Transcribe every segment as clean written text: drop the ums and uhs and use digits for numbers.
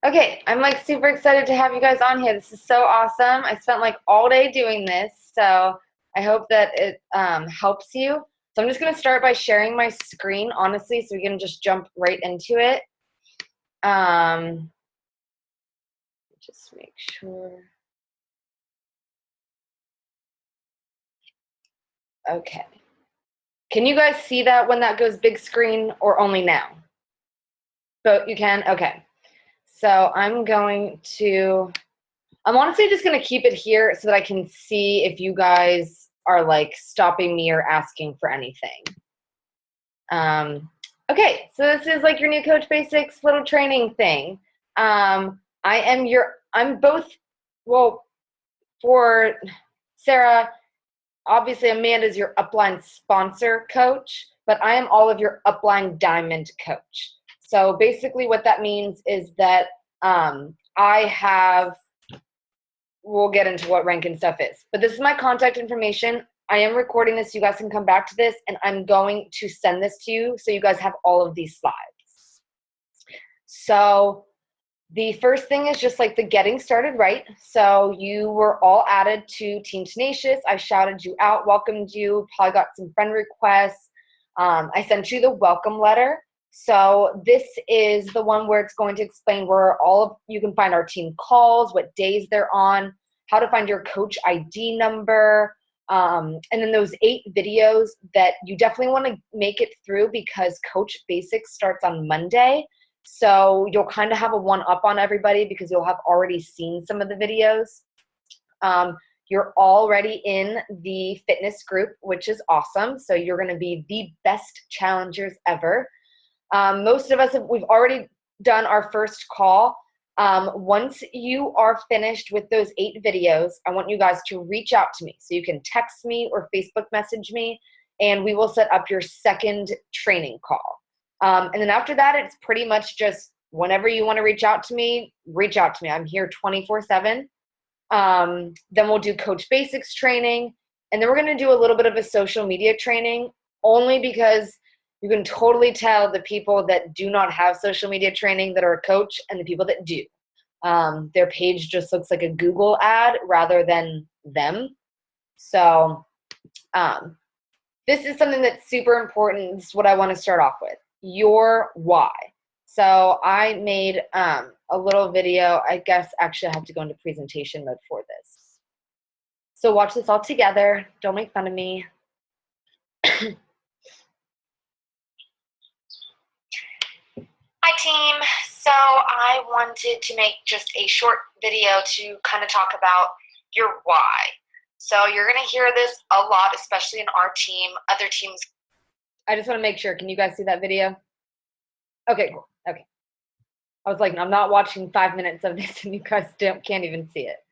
Okay, I'm like super excited to have you guys on here. This is so awesome. I spent like all day doing this, so I hope that it helps you. So I'm just going to start by sharing my screen, honestly, so we can just jump right into it. Just make sure. Okay. Can you guys see that when that goes big screen or only now? So you can? Okay. So I'm honestly just going to keep it here so that I can see if you guys are like stopping me or asking for anything. Okay, so this is like your new Coach Basics little training thing. I'm both, well, for Sarah, obviously Amanda's your upline sponsor coach, but I am all of your upline diamond coach. So basically what that means is that we'll get into what rank and stuff is, but this is my contact information. I am recording this. You guys can come back to this, and I'm going to send this to you so you guys have all of these slides. So the first thing is just like the getting started right. So you were all added to Team Tenacious. I shouted you out, welcomed you, probably got some friend requests. I sent you the welcome letter. So this is the one where it's going to explain where you can find our team calls, what days they're on, how to find your coach ID number, and then those 8 videos that you definitely want to make it through because Coach Basics starts on Monday. So you'll kind of have a one-up on everybody because you'll have already seen some of the videos. You're already in the fitness group, which is awesome. So you're going to be the best challengers ever. Most of us, we've already done our first call. Once you are finished with those 8 videos, I want you guys to reach out to me. So you can text me or Facebook message me, and we will set up your second training call. And then after that, it's pretty much just whenever you want to reach out to me, reach out to me. I'm here 24/7. Then we'll do Coach Basics training, and then we're going to do a little bit of a social media training, only because you can totally tell the people that do not have social media training that are a coach and the people that do. Their page just looks like a Google ad rather than them. So this is something that's super important. This is what I want to start off with. Your why. So I made a little video. I guess actually I have to go into presentation mode for this. So watch this all together. Don't make fun of me. Hi team. So I wanted to make just a short video to kind of talk about your why. So you're going to hear this a lot, especially in our team. Other teams. I just want to make sure. Can you guys see that video? Okay, cool. Okay. I was like, I'm not watching 5 minutes of this and you guys can't even see it.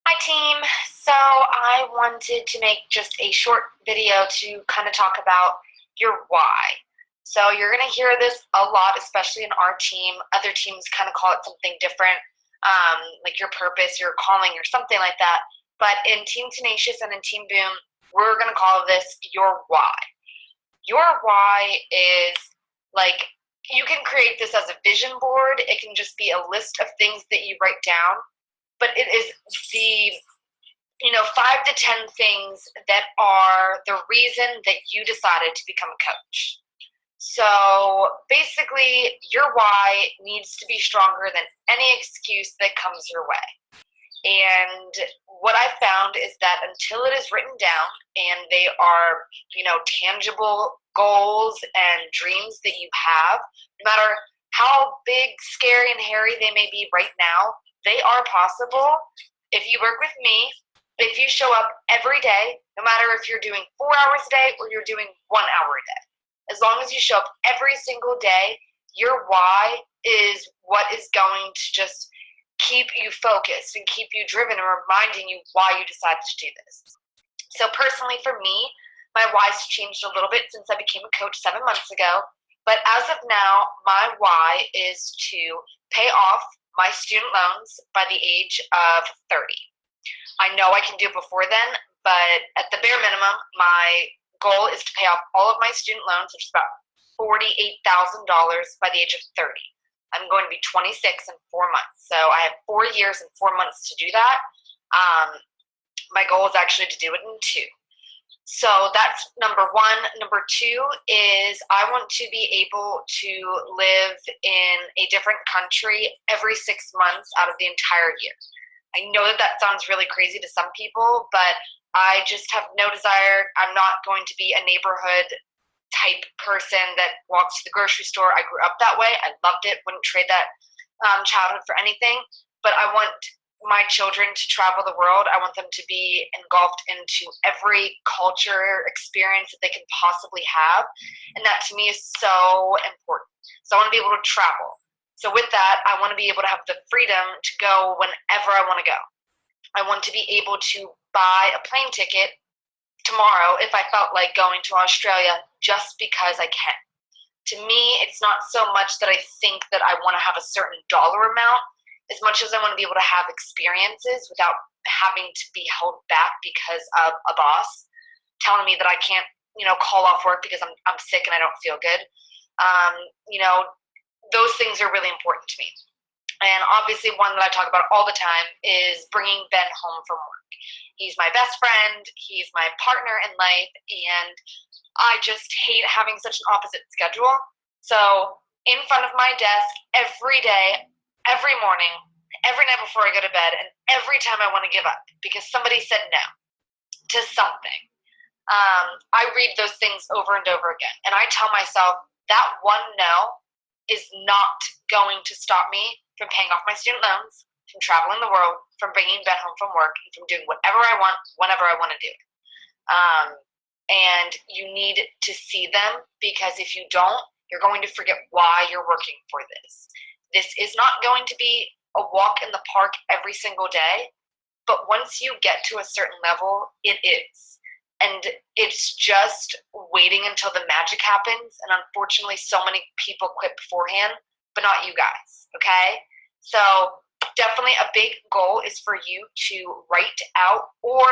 Hi team. So I wanted to make just a short video to kind of talk about your why. So you're going to hear this a lot, especially in our team. Other teams kind of call it something different, like your purpose, your calling, or something like that. But in Team Tenacious and in Team Boom, we're going to call this your why. Your why is like, you can create this as a vision board. It can just be a list of things that you write down. But it is the 5 to 10 things that are the reason that you decided to become a coach. So basically, your why needs to be stronger than any excuse that comes your way. And what I found is that until it is written down and they are, tangible goals and dreams that you have, no matter how big, scary, and hairy they may be right now, they are possible if you work with me, if you show up every day, no matter if you're doing 4 hours a day or you're doing 1 hour a day. As long as you show up every single day, your why is what is going to just keep you focused and keep you driven and reminding you why you decided to do this. So personally for me, my why's changed a little bit since I became a coach 7 months ago. But as of now, my why is to pay off my student loans by the age of 30. I know I can do it before then, but at the bare minimum, my goal is to pay off all of my student loans, which is about by the age of 30. I'm going to be 26 in 4 months. So I have 4 years and 4 months to do that. My goal is actually to do it in 2. So that's number 1. Number 2 is I want to be able to live in a different country every 6 months out of the entire year. I know that that sounds really crazy to some people, but I just have no desire. I'm not going to be a neighborhood type person that walks to the grocery store. I grew up that way. I loved it. Wouldn't trade that childhood for anything. But I want my children to travel the world. I want them to be engulfed into every culture experience that they can possibly have. And that to me is so important. So I want to be able to travel. So with that, I want to be able to have the freedom to go whenever I want to go. I want to be able to buy a plane ticket tomorrow if I felt like going to Australia just because I can. To me, it's not so much that I think that I want to have a certain dollar amount, as much as I want to be able to have experiences without having to be held back because of a boss telling me that I can't, call off work because I'm sick and I don't feel good. Those things are really important to me. And obviously one that I talk about all the time is bringing Ben home from work. He's my best friend. He's my partner in life. And I just hate having such an opposite schedule. So in front of my desk every day, every morning, every night before I go to bed, and every time I want to give up because somebody said no to something. I read those things over and over again. And I tell myself that one no is not going to stop me from paying off my student loans, from traveling the world, from bringing Ben home from work, and from doing whatever I want, whenever I want to do it. And you need to see them, because if you don't, you're going to forget why you're working for this. This is not going to be a walk in the park every single day, but once you get to a certain level, it is. And it's just waiting until the magic happens. And unfortunately, so many people quit beforehand, but not you guys, okay? So definitely a big goal is for you to write out or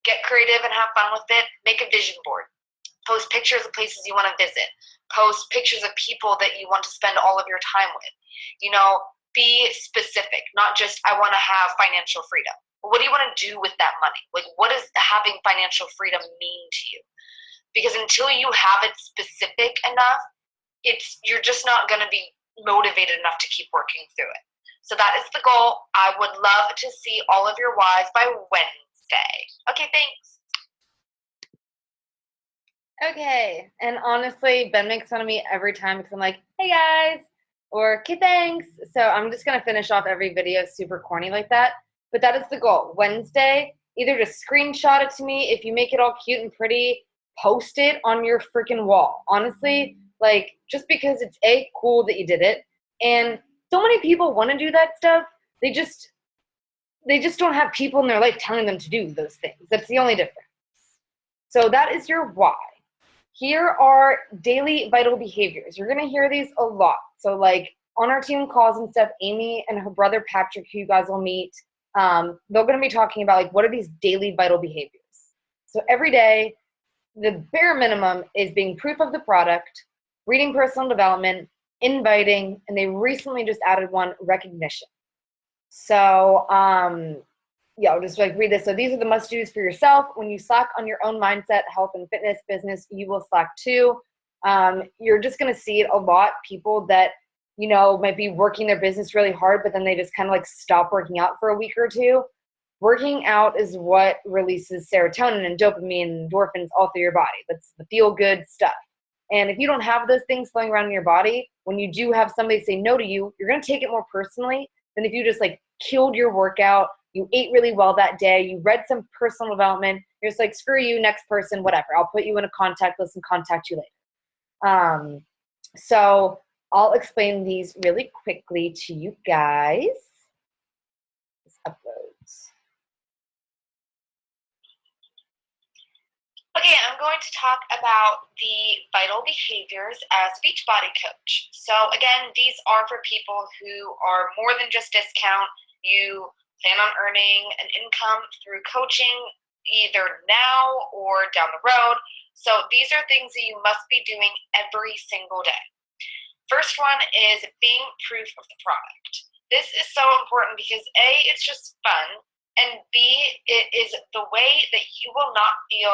get creative and have fun with it. Make a vision board. Post pictures of places you want to visit. Post pictures of people that you want to spend all of your time with. Be specific, not just I want to have financial freedom. What do you want to do with that money? Like, what does having financial freedom mean to you? Because until you have it specific enough, you're just not going to be motivated enough to keep working through it. So that is the goal. I would love to see all of your whys by Wednesday. Okay, thanks. Okay, and honestly, Ben makes fun of me every time because I'm like, hey guys, or okay, thanks. So I'm just going to finish off every video super corny like that. But that is the goal. Wednesday, either just screenshot it to me. If you make it all cute and pretty, post it on your freaking wall. Honestly, just because it's cool that you did it. And so many people want to do that stuff. They just don't have people in their life telling them to do those things. That's the only difference. So that is your why. Here are daily vital behaviors. You're going to hear these a lot. So on our team calls and stuff, Amy and her brother Patrick, who you guys will meet, they're going to be talking about what are these daily vital behaviors. So every day, the bare minimum is being proof of the product, reading personal development, inviting, and they recently just added one, recognition. So I'll just read this. So these are the must-dos for yourself. When you slack on your own mindset, health and fitness, business, you will slack too. You're just going to see it a lot. People that, might be working their business really hard, but then they just kind of stop working out for a week or two. Working out is what releases serotonin and dopamine and endorphins all through your body. That's the feel-good stuff. And if you don't have those things flowing around in your body, when you do have somebody say no to you, you're going to take it more personally than if you just killed your workout, you ate really well that day, you read some personal development, you're just screw you, next person, whatever. I'll put you in a contact list and contact you later. So I'll explain these really quickly to you guys. This uploads. Okay, I'm going to talk about the vital behaviors as a Beachbody coach. So again, these are for people who are more than just discount. You plan on earning an income through coaching either now or down the road. So these are things that you must be doing every single day. First one is being proof of the product. This is so important because A, it's just fun, and B, it is the way that you will not feel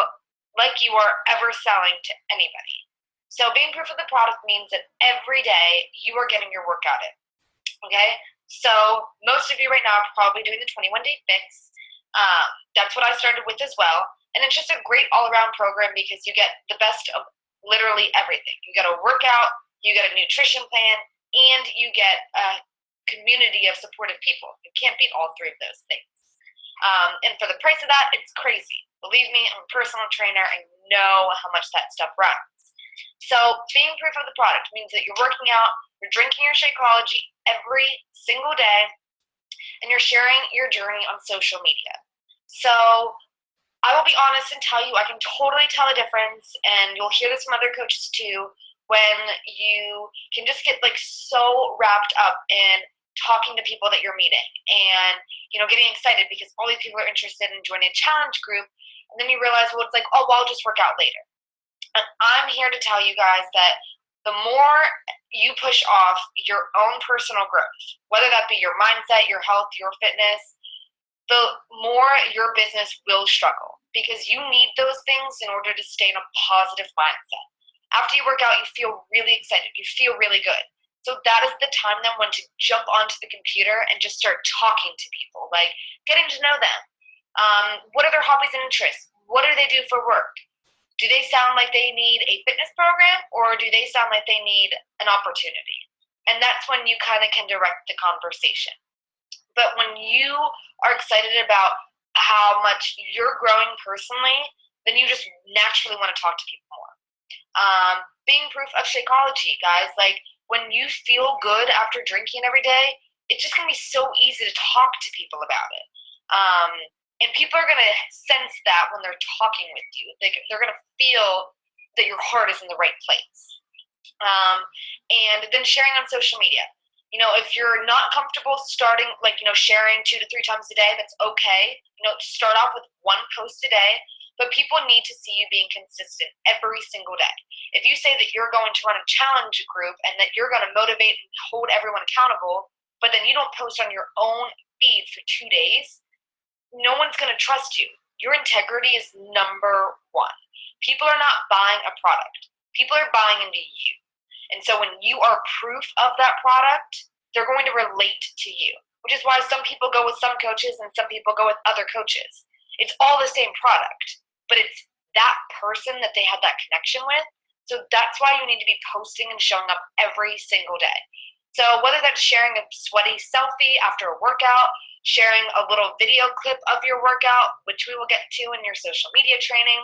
like you are ever selling to anybody. So being proof of the product means that every day you are getting your workout in. Okay? So most of you right now are probably doing the 21-day fix. That's what I started with as well. And it's just a great all-around program because you get the best of literally everything. You get a workout, you get a nutrition plan, and you get a community of supportive people. You can't beat all three of those things. And for the price of that, it's crazy. Believe me, I'm a personal trainer. I know how much that stuff runs. So being proof of the product means that you're working out, you're drinking your Shakeology every single day, and you're sharing your journey on social media. So I will be honest and tell you, I can totally tell a difference, and you'll hear this from other coaches too, when you can just get like so wrapped up in talking to people that you're meeting and, you know, getting excited because all these people are interested in joining a challenge group. And then you realize, well, it's like, oh, well, I'll just work out later. And I'm here to tell you guys that the more you push off your own personal growth, whether that be your mindset, your health, your fitness, the more your business will struggle because you need those things in order to stay in a positive mindset. After you work out, you feel really excited. You feel really good. So that is the time then when to jump onto the computer and just start talking to people, like getting to know them. What are their hobbies and interests? What do they do for work? Do they sound like they need a fitness program, or do they sound like they need an opportunity? And that's when you kind of can direct the conversation. But when you are excited about how much you're growing personally, then you just naturally want to talk to people more. Being proof of Shakeology, guys, like when you feel good after drinking every day, it's just going to be so easy to talk to people about it. And people are going to sense that when they're talking with you. They're going to feel that your heart is in the right place. And then sharing on social media. You know, if you're not comfortable starting, like, you know, sharing 2 to 3 times a day, that's okay. You know, start off with 1 post a day. But people need to see you being consistent every single day. If you say that you're going to run a challenge group and that you're going to motivate and hold everyone accountable, but then you don't post on your own feed for 2 days, no one's going to trust you. Your integrity is number 1. People are not buying a product. People are buying into you. And so when you are proof of that product, they're going to relate to you, which is why some people go with some coaches and some people go with other coaches. It's all the same product, but it's that person that they had that connection with. So that's why you need to be posting and showing up every single day. So whether that's sharing a sweaty selfie after a workout, sharing a little video clip of your workout, which we will get to in your social media training,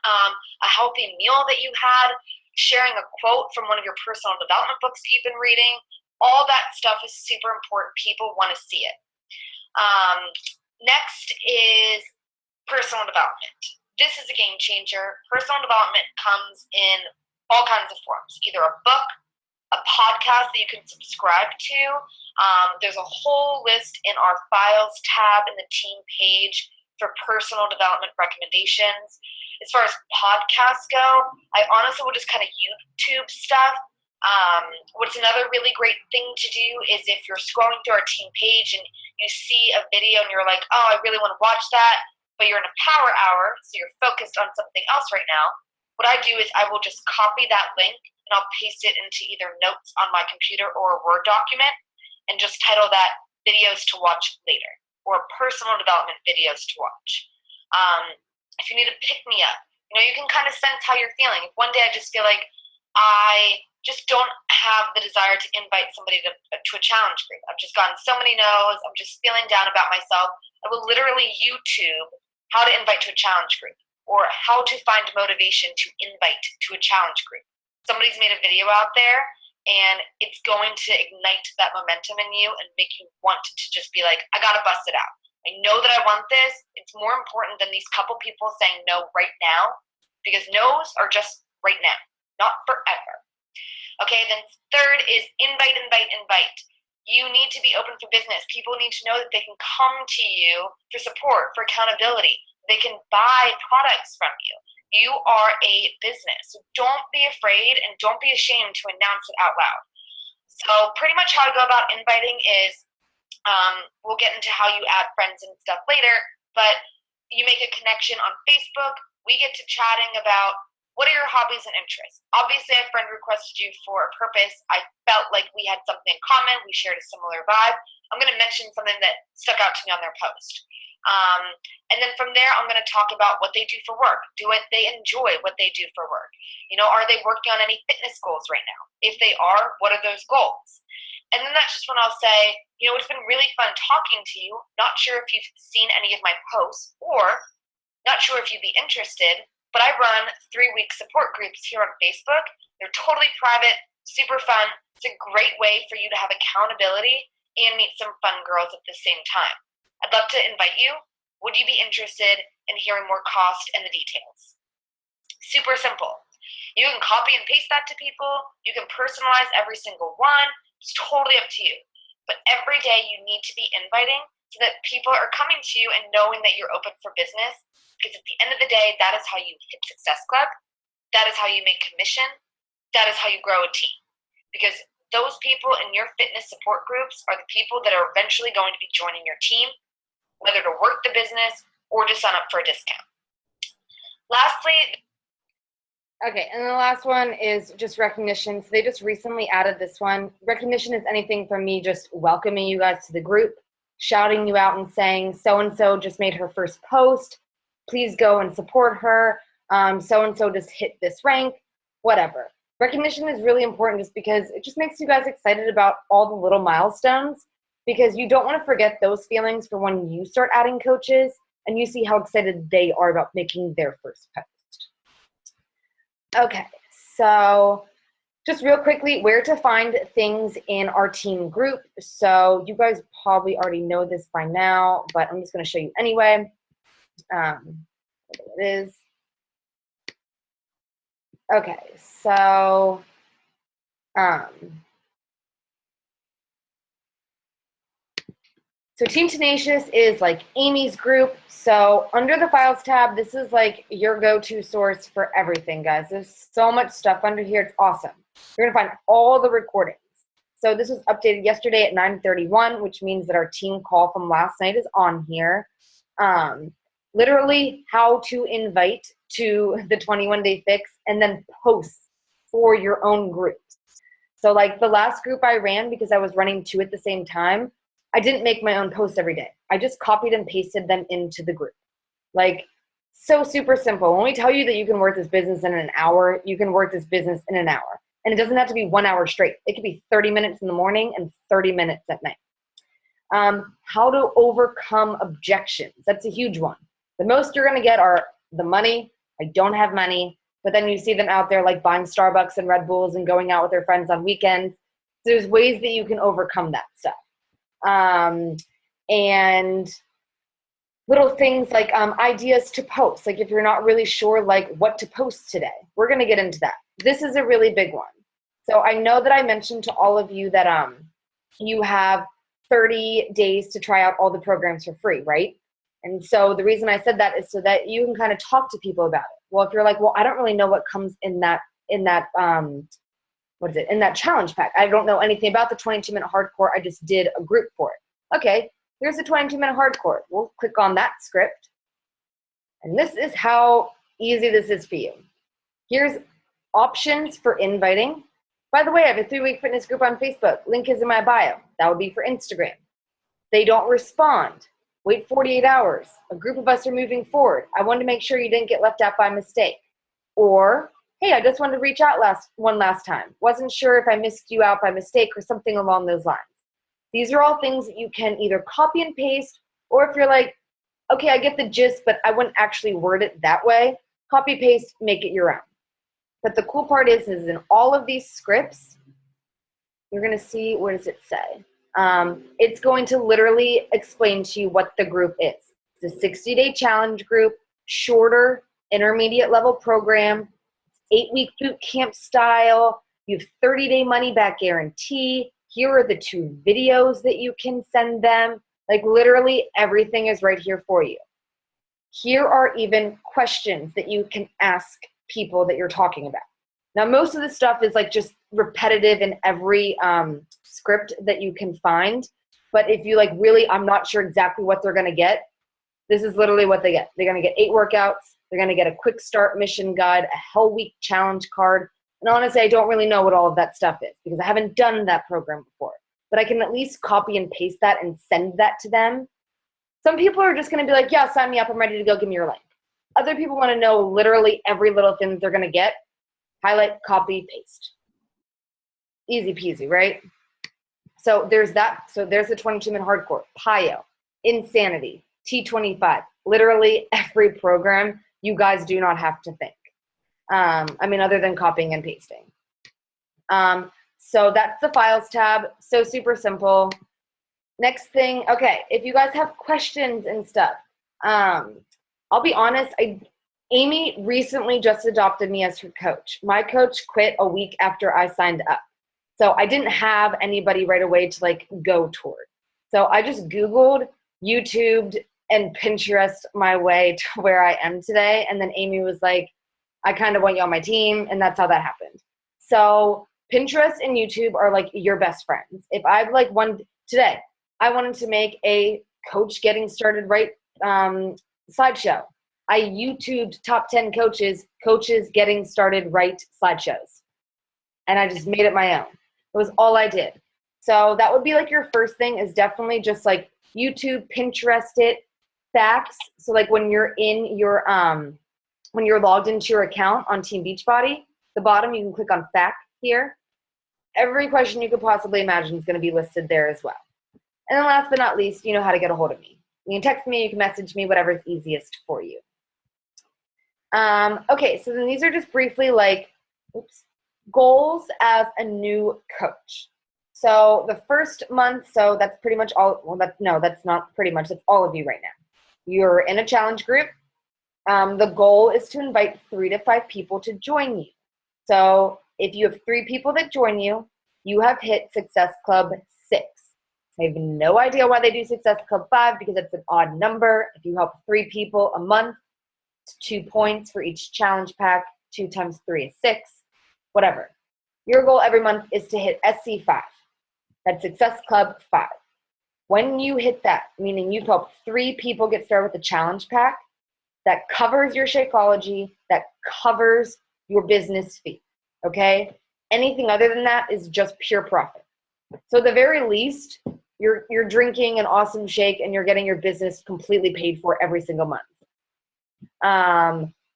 a healthy meal that you had, sharing a quote from one of your personal development books that you've been reading, all that stuff is super important. People want to see it. Next is personal development. This is a game changer. Personal development comes in all kinds of forms, either a book, a podcast that you can subscribe to. There's a whole list in our files tab in the team page for personal development recommendations. As far as podcasts go, I honestly will just kind of YouTube stuff. What's another really great thing to do is if you're scrolling through our team page and you see a video and you're like, oh, I really want to watch that, but you're in a power hour, so you're focused on something else right now, what I do is I will just copy that link and I'll paste it into either notes on my computer or a Word document and just title that videos to watch later or personal development videos to watch. If you need to pick me up, you know, you can kind of sense how you're feeling. If one day I just feel like I just don't have the desire to invite somebody to a challenge group. I've just gotten so many no's. I'm just feeling down about myself. I will literally YouTube how to invite to a challenge group or how to find motivation to invite to a challenge group. Somebody's made a video out there and it's going to ignite that momentum in you and make you want to just be like, I got to bust it out. I know that I want this. It's more important than these couple people saying no right now because no's are just right now, not forever. Okay, then third is invite. You need to be open for business. People need to know that they can come to you for support, for accountability. They can buy products from you. You are a business. So don't be afraid and don't be ashamed to announce it out loud. So pretty much how I go about inviting is, we'll get into how you add friends and stuff later, but you make a connection on Facebook. We get to chatting about what are your hobbies and interests. Obviously, I friend requested you for a purpose. I felt like we had something in common. We shared a similar vibe. I'm going to mention something that stuck out to me on their post. And then from there, I'm going to talk about what they do for work. Do they enjoy what they do for work? Are they working on any fitness goals right now? If they are, what are those goals? And then that's just when I'll say, it's been really fun talking to you. Not sure if you've seen any of my posts, or not sure if you'd be interested, but I run 3-week support groups here on Facebook. They're totally private, super fun. It's a great way for you to have accountability and meet some fun girls at the same time. I'd love to invite you. Would you be interested in hearing more cost and the details? Super simple. You can copy and paste that to people. You can personalize every single one. It's totally up to you. But every day you need to be inviting so that people are coming to you and knowing that you're open for business. Because at the end of the day, that is how you hit Success Club. That is how you make commission. That is how you grow a team. Because those people in your fitness support groups are the people that are eventually going to be joining your team, whether to work the business or to sign up for a discount. Lastly, okay, and the last one is just recognition. So they just recently added this one. Recognition is anything from me just welcoming you guys to the group, shouting you out and saying, so-and-so just made her first post. Please go and support her. So-and-so just hit this rank, whatever. Recognition is really important just because it just makes you guys excited about all the little milestones, because you don't want to forget those feelings for when you start adding coaches and you see how excited they are about making their first post. Okay, so just real quickly, where to find things in our team group. So you guys probably already know this by now, but I'm just going to show you anyway. It is. Okay, so so Team Tenacious is like Amy's group. So under the Files tab, this is like your go-to source for everything, guys. There's so much stuff under here. It's awesome. You're going to find all the recordings. So this was updated yesterday at 9:31, which means that our team call from last night is on here. Literally how to invite to the 21-day fix and then post for your own groups. So like the last group I ran, because I was running 2 at the same time, I didn't make my own posts every day. I just copied and pasted them into the group. Like, so super simple. When we tell you that you can work this business in an hour, you can work this business in an hour. And it doesn't have to be 1 hour straight. It could be 30 minutes in the morning and 30 minutes at night. How to overcome objections. That's a huge one. The most you're going to get are the money. I don't have money. But then you see them out there like buying Starbucks and Red Bulls and going out with their friends on weekends. There's ways that you can overcome that stuff. And little things like ideas to post. Like if you're not really sure like what to post today, we're going to get into that. This is a really big one. So I know that I mentioned to all of you that you have 30 days to try out all the programs for free, right? And so the reason I said that is so that you can kind of talk to people about it. Well, if you're like, well, I don't really know what comes in that challenge pack. I don't know anything about the 22-minute hardcore. I just did a group for it. Okay, here's the 22-minute hardcore. We'll click on that script. And this is how easy this is for you. Here's options for inviting. By the way, I have a 3-week fitness group on Facebook. Link is in my bio. That would be for Instagram. They don't respond. Wait 48 hours. A group of us are moving forward. I wanted to make sure you didn't get left out by mistake. Or, hey, I just wanted to reach out one last time. Wasn't sure if I missed you out by mistake or something along those lines. These are all things that you can either copy and paste, or if you're like, okay, I get the gist, but I wouldn't actually word it that way, copy, paste, make it your own. But the cool part is in all of these scripts, you're going to see, where does it say? It's going to literally explain to you what the group is. It's a 60-day challenge group, shorter, intermediate level program, 8-week boot camp style. You have 30-day money back guarantee. Here are the 2 videos that you can send them. Like literally everything is right here for you. Here are even questions that you can ask people that you're talking about. Now, most of this stuff is like just repetitive in every script that you can find. But if you like really, I'm not sure exactly what they're going to get, this is literally what they get. They're going to get 8 workouts. They're going to get a quick start mission guide, a Hell Week challenge card. And honestly, I don't really know what all of that stuff is because I haven't done that program before. But I can at least copy and paste that and send that to them. Some people are just going to be like, yeah, sign me up. I'm ready to go. Give me your link. Other people want to know literally every little thing that they're going to get. Highlight, copy, paste. Easy peasy, right? So there's that. So there's the 22-minute hardcore, PiYo, Insanity, T25. Literally every program, you guys do not have to think. I mean, other than copying and pasting. So that's the files tab. So super simple. Next thing, okay, if you guys have questions and stuff, I'll be honest, Amy recently just adopted me as her coach. My coach quit a week after I signed up. So I didn't have anybody right away to like go toward. So I just Googled, YouTubed, and Pinterest my way to where I am today. And then Amy was like, I kind of want you on my team. And that's how that happened. So Pinterest and YouTube are like your best friends. If I've like today, I wanted to make a coach getting started right slideshow. I YouTubed top 10 coaches getting started right slideshows. And I just made it my own. It was all I did. So that would be like your first thing is definitely just like YouTube, Pinterest it, facts. So like when you're in your, when you're logged into your account on Team Beachbody, the bottom, you can click on fact here. Every question you could possibly imagine is going to be listed there as well. And then last but not least, you know how to get a hold of me. You can text me, you can message me, whatever's easiest for you. Okay, so then these are just briefly like, goals as a new coach. So the first month, so that's pretty much all, well, that's not pretty much, that's all of you right now. You're in a challenge group. The goal is to invite 3 to 5 people to join you. So if you have 3 people that join you, you have hit Success Club 6. I have no idea why they do Success Club 5 because it's an odd number. If you help 3 people a month, it's 2 points for each challenge pack. 2 times 3 is 6, whatever. Your goal every month is to hit SC5. That's Success Club 5. When you hit that, meaning you've helped 3 people get started with the challenge pack, that covers your Shakeology, that covers your business fee, okay? Anything other than that is just pure profit. So at the very least, you're drinking an awesome shake and you're getting your business completely paid for every single month.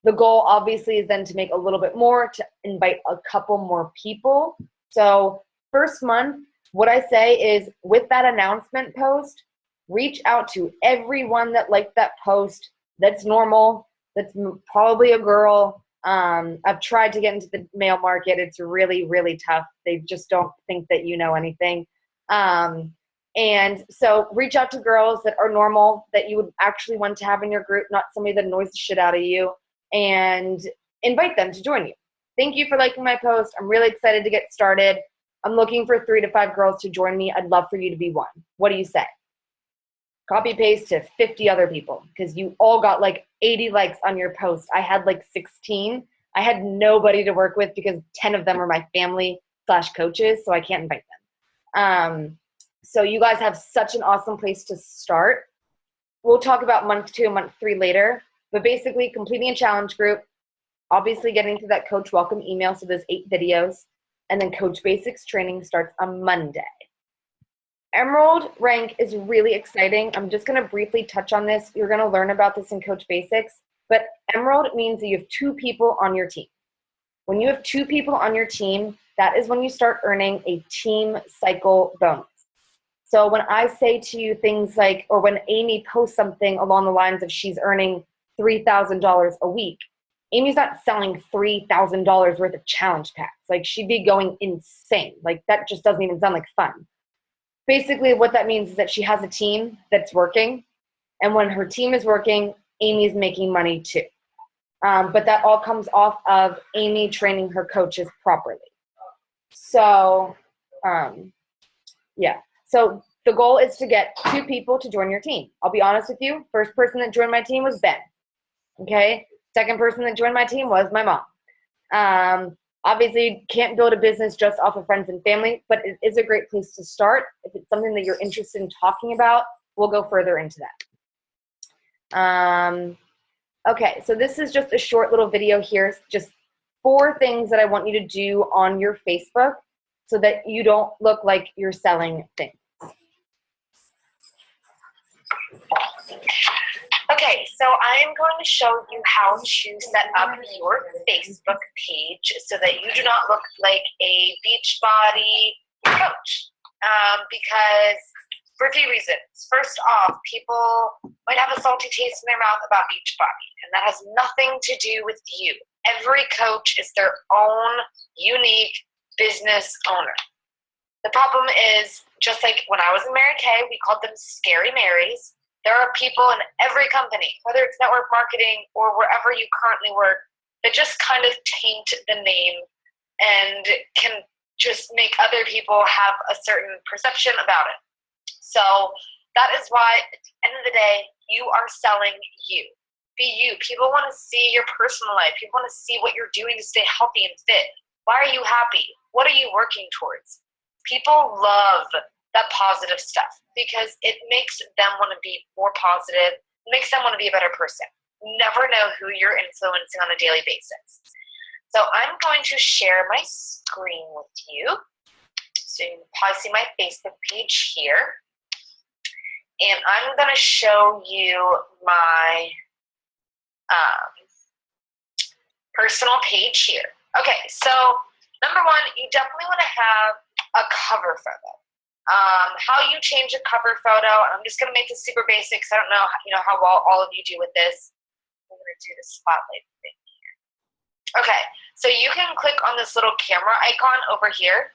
The goal obviously is then to make a little bit more, to invite a couple more people. So first month, what I say is with that announcement post, reach out to everyone that liked that post. That's normal. That's probably a girl. I've tried to get into the male market. It's really, really tough. They just don't think that you know anything. And so reach out to girls that are normal, that you would actually want to have in your group, not somebody that annoys the shit out of you, and invite them to join you. Thank you for liking my post. I'm really excited to get started. I'm looking for 3 to 5 girls to join me. I'd love for you to be one. What do you say? Copy paste to 50 other people because you all got like 80 likes on your post. I had like 16. I had nobody to work with because 10 of them are my family / coaches, so I can't invite them. So you guys have such an awesome place to start. We'll talk about month 2 and month 3 later, but basically completing a challenge group, obviously getting to that coach welcome email, so there's 8 videos, and then Coach Basics training starts on Monday. Emerald rank is really exciting. I'm just going to briefly touch on this. You're going to learn about this in Coach Basics, but Emerald means that you have 2 people on your team. When you have 2 people on your team, that is when you start earning a team cycle bonus. So when I say to you things like, or when Amy posts something along the lines of she's earning $3,000 a week, Amy's not selling $3,000 worth of challenge packs. Like, she'd be going insane. Like, that just doesn't even sound like fun. Basically, what that means is that she has a team that's working, and when her team is working, Amy's making money too. But that all comes off of Amy training her coaches properly. So, yeah. So the goal is to get 2 people to join your team. I'll be honest with you. First person that joined my team was Ben. Okay. Second person that joined my team was my mom. Obviously, can't build a business just off of friends and family, but it is a great place to start. If it's something that you're interested in talking about, we'll go further into that. Okay, so this is just a short little video here, just 4 things that I want you to do on your Facebook so that you don't look like you're selling things. Okay, so I am going to show you how to set up your Facebook page so that you do not look like a Beachbody coach. Because for a few reasons. First off, people might have a salty taste in their mouth about Beachbody, and that has nothing to do with you. Every coach is their own unique business owner. The problem is, just like when I was in Mary Kay, we called them Scary Marys. There are people in every company, whether it's network marketing or wherever you currently work, that just kind of taint the name and can just make other people have a certain perception about it. So that is why, at the end of the day, you are selling you. Be you. People want to see your personal life. People want to see what you're doing to stay healthy and fit. Why are you happy? What are you working towards? People love that positive stuff because it makes them want to be more positive, makes them want to be a better person. You never know who you're influencing on a daily basis. So I'm going to share my screen with you. So you can probably see my Facebook page here. And I'm going to show you my personal page here. Okay, so number one, you definitely want to have a cover photo. How you change a cover photo, I'm just going to make this super basic because I don't know how well all of you do with this. I'm going to do the spotlight thing here. Okay, so you can click on this little camera icon over here,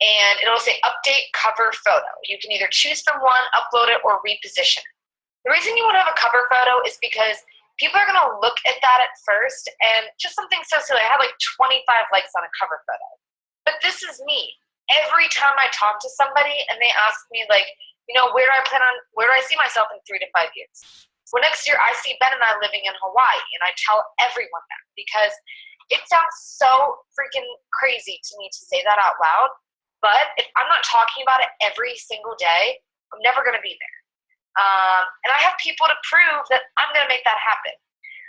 and it'll say update cover photo. You can either choose from one, upload it, or reposition it. The reason you want to have a cover photo is because people are going to look at that at first, and just something so silly. I had like 25 likes on a cover photo. But this is me. Every time I talk to somebody and they ask me, like, where do I see myself in 3 to 5 years? Well, next year I see Ben and I living in Hawaii, and I tell everyone that because it sounds so freaking crazy to me to say that out loud. But if I'm not talking about it every single day, I'm never going to be there. And I have people to prove that I'm going to make that happen.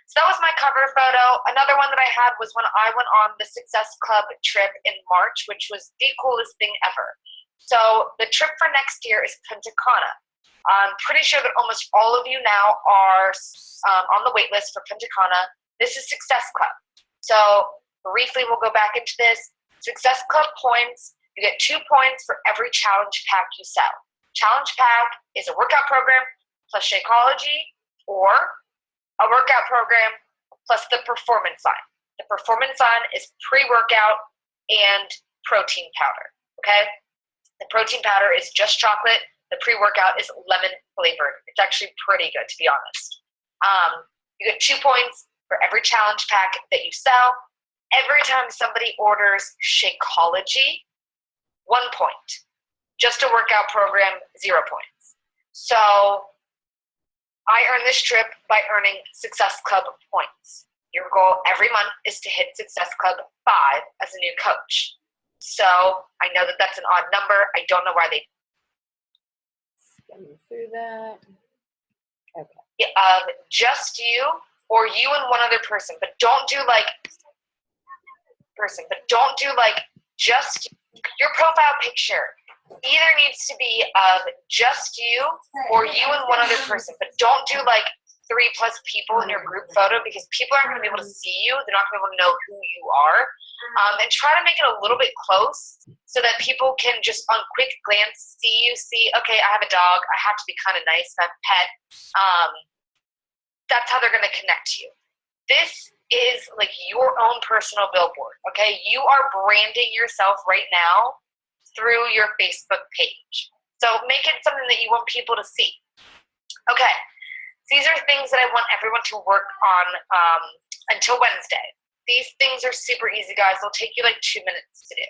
So that was my cover photo. Another one that I had was when I went on the Success Club trip in March, which was the coolest thing ever. So the trip for next year is Punta Cana. I'm pretty sure that almost all of you now are on the wait list for Punta Cana. This is Success Club. So briefly, we'll go back into this. Success Club points. You get 2 points for every challenge pack you sell. Challenge pack is a workout program plus Shakeology, or a workout program plus the Performance Line. The Performance Line is pre-workout and protein powder, okay? The protein powder is just chocolate. The pre-workout is lemon flavored. It's actually pretty good, to be honest. You get 2 points for every challenge pack that you sell. Every time somebody orders Shakeology, 1 point. Just a workout program, 0 points. So I earn this trip by earning Success Club points. Your goal every month is to hit Success Club 5 as a new coach. So I know that that's an odd number. I don't know why they skim through that. Okay. Just you or you and one other person, but don't do like just your profile picture. Either needs to be of just you or you and one other person, but don't do like 3+ people in your group photo because people aren't going to be able to see you. They're not going to be able to know who you are. And try to make it a little bit close so that people can just on quick glance see, okay, I have a dog. I have to be kind of nice. I have a pet. That's how they're going to connect to you. This is like your own personal billboard, okay? You are branding yourself right now through your Facebook page. So make it something that you want people to see. Okay, so these are things that I want everyone to work on until Wednesday. These things are super easy, guys. They'll take you like 2 minutes to do.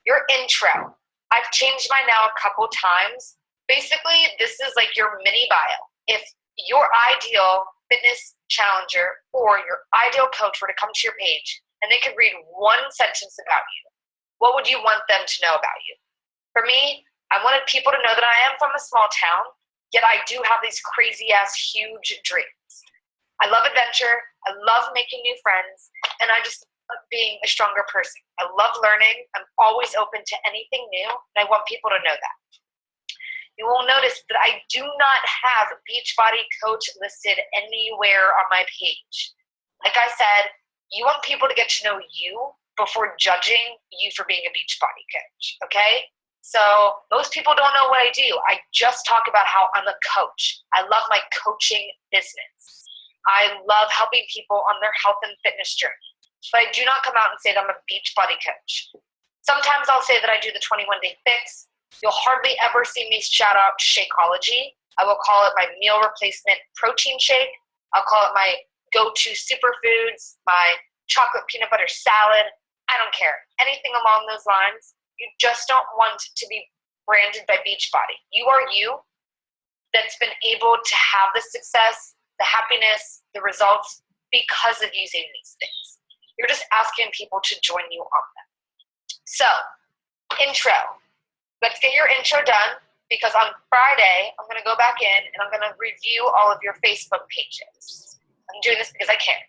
Your intro. I've changed mine now a couple times. Basically, this is like your mini bio. If your ideal fitness challenger or your ideal coach were to come to your page and they could read one sentence about you, what would you want them to know about you? For me, I wanted people to know that I am from a small town, yet I do have these crazy ass huge dreams. I love adventure, I love making new friends, and I just love being a stronger person. I love learning, I'm always open to anything new, and I want people to know that. You will notice that I do not have Beachbody Coach listed anywhere on my page. Like I said, you want people to get to know you before judging you for being a Beachbody coach, okay? So most people don't know what I do. I just talk about how I'm a coach. I love my coaching business. I love helping people on their health and fitness journey. But I do not come out and say that I'm a Beachbody coach. Sometimes I'll say that I do the 21-day fix. You'll hardly ever see me shout out Shakeology. I will call it my meal replacement protein shake. I'll call it my go-to superfoods, my chocolate peanut butter salad. I don't care. Anything along those lines. You just don't want to be branded by Beachbody. You are you that's been able to have the success, the happiness, the results because of using these things. You're just asking people to join you on them. So, intro. Let's get your intro done because on Friday, I'm going to go back in and I'm going to review all of your Facebook pages. I'm doing this because I can.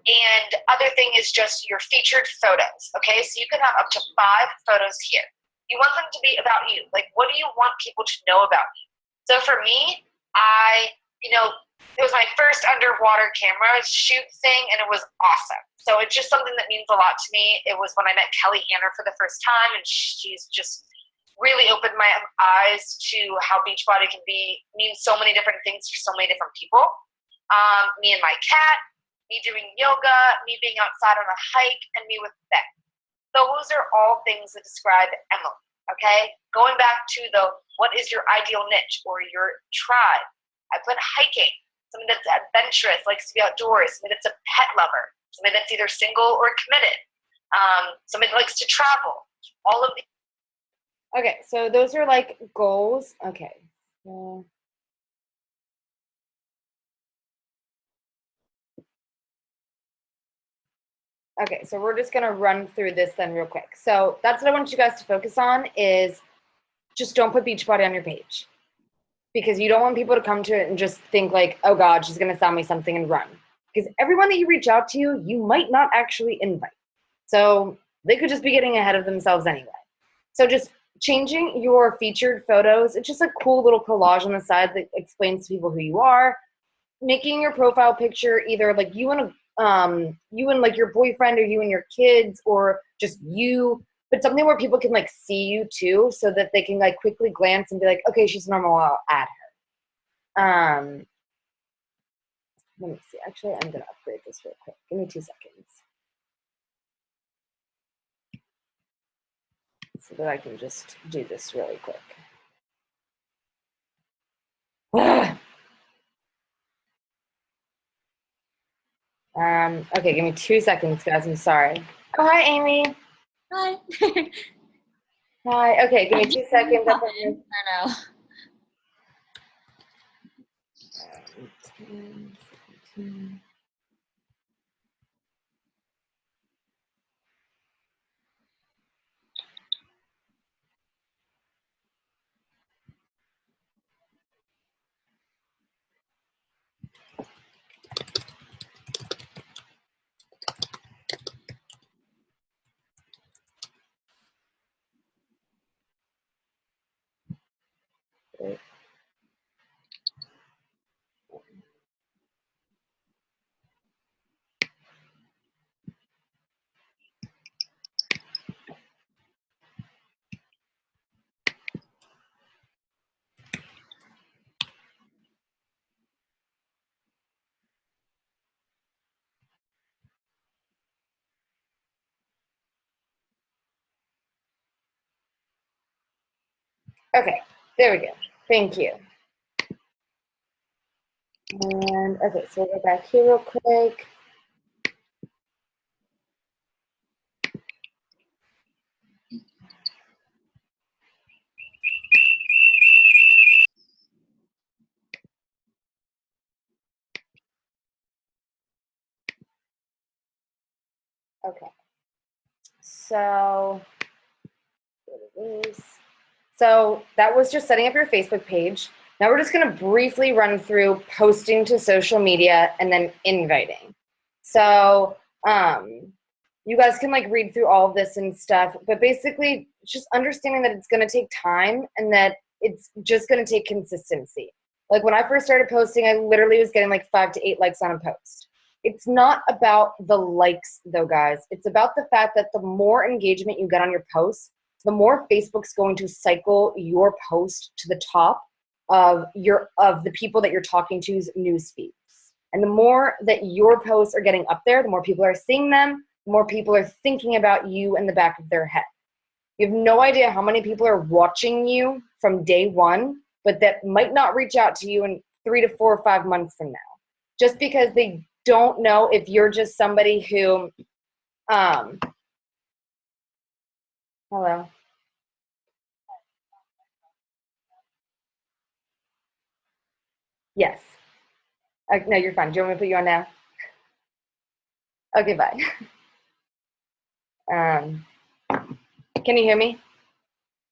And other thing is just your featured photos, okay? So you can have up to 5 photos here. You want them to be about you. Like, what do you want people to know about you? So for me, it was my first underwater camera shoot thing, and it was awesome. So it's just something that means a lot to me. It was when I met Kelly Hanner for the first time, and she's just really opened my eyes to how Beachbody can mean so many different things for so many different people. Me and my cat, me doing yoga, me being outside on a hike, and me with Ben. Those are all things that describe Emily, okay? Going back to what is your ideal niche or your tribe? I put hiking, somebody that's adventurous, likes to be outdoors, somebody that's a pet lover, somebody that's either single or committed, somebody that likes to travel, all of these. Okay, so those are like goals. Okay. Okay, so we're just gonna run through this then real quick. So that's what I want you guys to focus on is just don't put Beachbody on your page. Because you don't want people to come to it and just think like, oh God, she's gonna sell me something and run. Because everyone that you reach out to, you might not actually invite. So they could just be getting ahead of themselves anyway. So just changing your featured photos, it's just a cool little collage on the side that explains to people who you are. Making your profile picture either like you and like your boyfriend or you and your kids or just you, but something where people can like see you too so that they can like quickly glance and be like, okay, she's normal, I'll add her. Let me see. Actually, I'm gonna upgrade this real quick. Give me 2 seconds. So that I can just do this really quick. Okay, give me 2 seconds, guys. I'm sorry. Oh, hi, Amy. Hi. Hi. Okay, give me 2 seconds. I know. 10, 17. Okay, there we go. Thank you. And okay, so we'll go back here real quick. Okay. So, it is. So that was just setting up your Facebook page. Now we're just going to briefly run through posting to social media and then inviting. So you guys can like read through all of this and stuff, but basically just understanding that it's going to take time and that it's just going to take consistency. Like when I first started posting, I literally was getting like 5 to 8 likes on a post. It's not about the likes though, guys. It's about the fact that the more engagement you get on your posts, the more Facebook's going to cycle your post to the top of the people that you're talking to's news feeds. And the more that your posts are getting up there, the more people are seeing them, the more people are thinking about you in the back of their head. You have no idea how many people are watching you from day one, but that might not reach out to you in 3 to 4 or 5 months from now, just because they don't know if you're just somebody who, hello. Yes. No, you're fine. Do you want me to put you on now? Okay, bye. Um, can you hear me?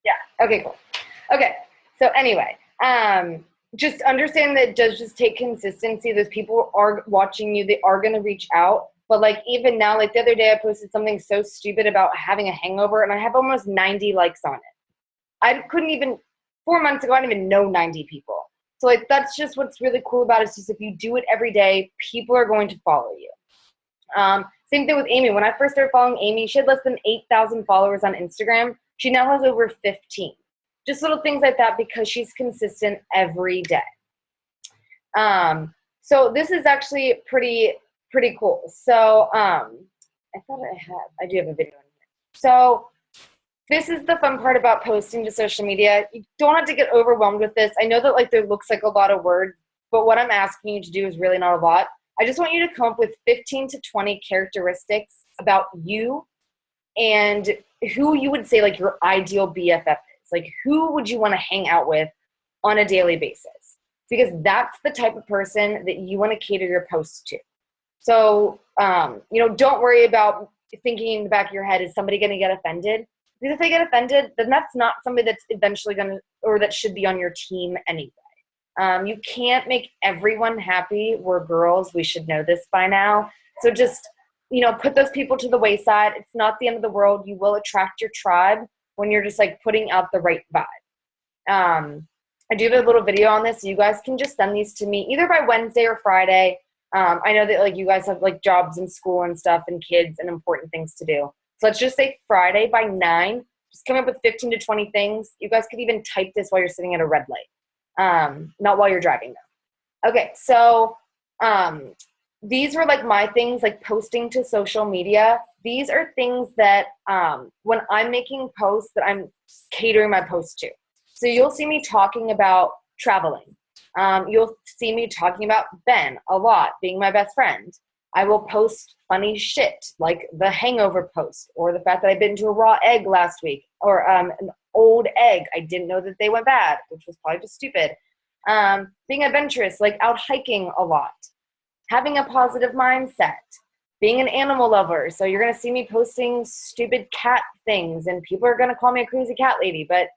Yeah. Okay, cool. Okay. So anyway, just understand that it does just take consistency. Those people are watching you. They are going to reach out. But like even now, like the other day I posted something so stupid about having a hangover and I have almost 90 likes on it. I couldn't even, 4 months ago, I didn't even know 90 people. So like that's just what's really cool about it. Is just if you do it every day, people are going to follow you. Same thing with Amy. When I first started following Amy, she had less than 8,000 followers on Instagram. She now has over 15. Just little things like that because she's consistent every day. So this is actually pretty cool. So I thought I do have a video in here. So this is the fun part about posting to social media. You don't have to get overwhelmed with this. I know that like there looks like a lot of words, but what I'm asking you to do is really not a lot. I just want you to come up with 15 to 20 characteristics about you and who you would say like your ideal BFF is. Like who would you want to hang out with on a daily basis? Because that's the type of person that you want to cater your posts to. So, don't worry about thinking in the back of your head, is somebody going to get offended? Because if they get offended, then that's not somebody that's eventually going to, or that should be on your team anyway. You can't make everyone happy. We're girls. We should know this by now. So just, put those people to the wayside. It's not the end of the world. You will attract your tribe when you're just like putting out the right vibe. I do have a little video on this. So you guys can just send these to me either by Wednesday or Friday. I know that like you guys have like jobs and school and stuff and kids and important things to do. So let's just say Friday by 9, just come up with 15 to 20 things. You guys could even type this while you're sitting at a red light, not while you're driving though. Okay, so these were like my things, like posting to social media. These are things that when I'm making posts that I'm catering my posts to. So you'll see me talking about traveling. You'll see me talking about Ben a lot, being my best friend. I will post funny shit like the hangover post or the fact that I bit into a raw egg last week or an old egg. I didn't know that they went bad, which was probably just stupid. Being adventurous, like out hiking a lot. Having a positive mindset. Being an animal lover. So you're going to see me posting stupid cat things and people are going to call me a crazy cat lady, but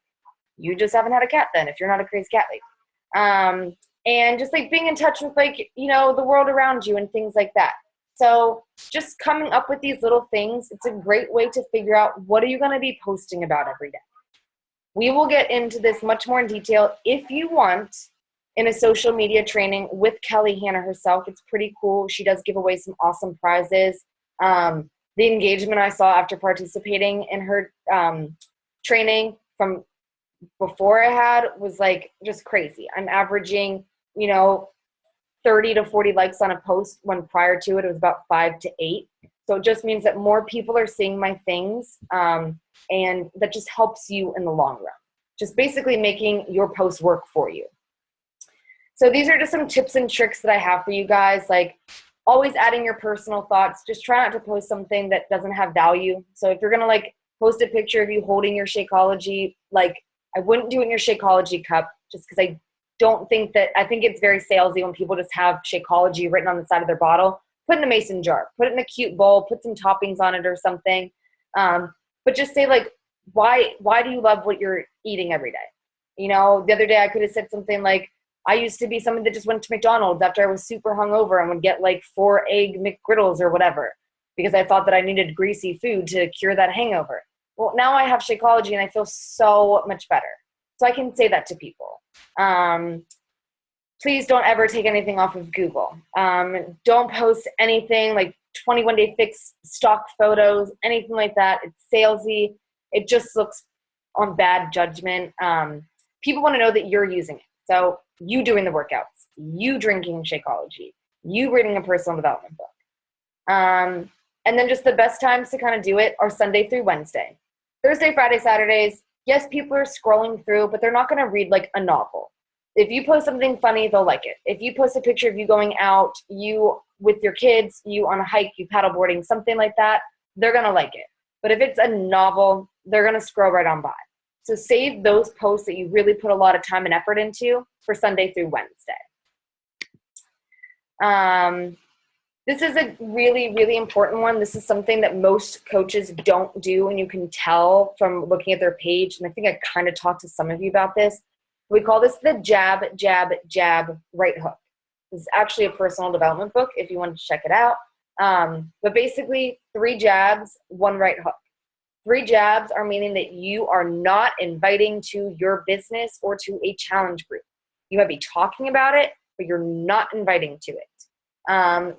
you just haven't had a cat then if you're not a crazy cat lady. And just like being in touch with like, the world around you and things like that. So just coming up with these little things, it's a great way to figure out what are you going to be posting about every day. We will get into this much more in detail if you want in a social media training with Kelly Hanna herself. It's pretty cool. She does give away some awesome prizes. The engagement I saw after participating in her training from before I had was like just crazy. I'm averaging, 30 to 40 likes on a post when prior to it was about 5 to 8. So it just means that more people are seeing my things and that just helps you in the long run. Just basically making your post work for you. So these are just some tips and tricks that I have for you guys. Like always adding your personal thoughts. Just try not to post something that doesn't have value. So if you're going to like post a picture of you holding your Shakeology, like I wouldn't do it in your Shakeology cup just because I think it's very salesy when people just have Shakeology written on the side of their bottle. put in a mason jar, put it in a cute bowl, put some toppings on it or something. But just say like, why do you love what you're eating every day? You know, the other day I could have said something like, I used to be someone that just went to McDonald's after I was super hungover and would get like 4 egg McGriddles or whatever, because I thought that I needed greasy food to cure that hangover. Well, now I have Shakeology and I feel so much better. So I can say that to people. Please don't ever take anything off of Google. Don't post anything like 21 Day Fix stock photos, anything like that. It's salesy. It just looks on bad judgment. People want to know that you're using it. So you doing the workouts, you drinking Shakeology, you reading a personal development book. And then just the best times to kind of do it are Sunday through Wednesday. Thursday, Friday, Saturdays, yes, people are scrolling through, but they're not going to read like a novel. If you post something funny, they'll like it. If you post a picture of you going out, you with your kids, you on a hike, you paddleboarding, something like that, they're going to like it. But if it's a novel, they're going to scroll right on by. So save those posts that you really put a lot of time and effort into for Sunday through Wednesday. This is a really, really important one. This is something that most coaches don't do, and you can tell from looking at their page. And I think I kind of talked to some of you about this. We call this the jab, jab, jab, right hook. This is actually a personal development book if you want to check it out. But basically 3 jabs, 1 right hook. 3 jabs are meaning that you are not inviting to your business or to a challenge group. You might be talking about it, but you're not inviting to it.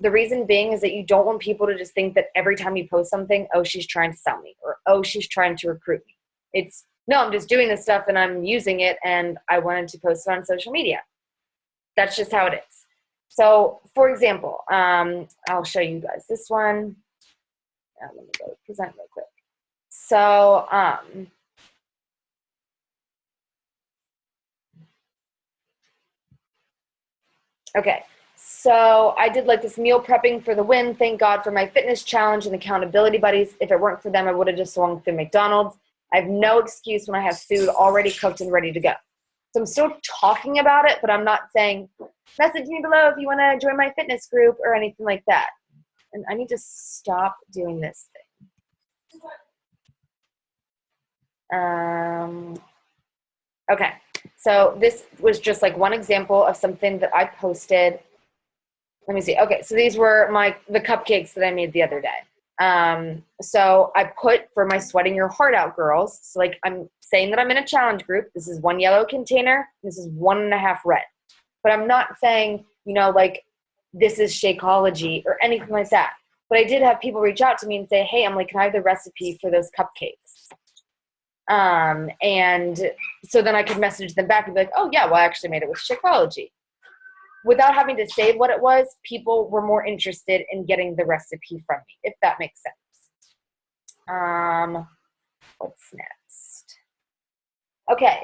The reason being is that you don't want people to just think that every time you post something, oh, she's trying to sell me, or oh, she's trying to recruit me. It's, no, I'm just doing this stuff and I'm using it and I wanted to post it on social media. That's just how it is. So, for example, I'll show you guys this one. Let me go present real quick. So, okay. So I did like this meal prepping for the win. Thank God for my fitness challenge and accountability buddies. If it weren't for them, I would have just swung through McDonald's. I have no excuse when I have food already cooked and ready to go. So I'm still talking about it, but I'm not saying, message me below if you want to join my fitness group or anything like that. And I need to stop doing this thing. Okay. So this was just like one example of something that I posted. Let me see. Okay, so these were the cupcakes that I made the other day. So I put for my sweating your heart out girls. So like I'm saying that I'm in a challenge group. This is 1 yellow container. This is 1.5 red. But I'm not saying, you know, like this is Shakeology or anything like that. But I did have people reach out to me and say, hey, I'm like, can I have the recipe for those cupcakes? And so then I could message them back and be like, oh yeah, well I actually made it with Shakeology. Without having to say what it was, people were more interested in getting the recipe from me, if that makes sense. What's next? Okay.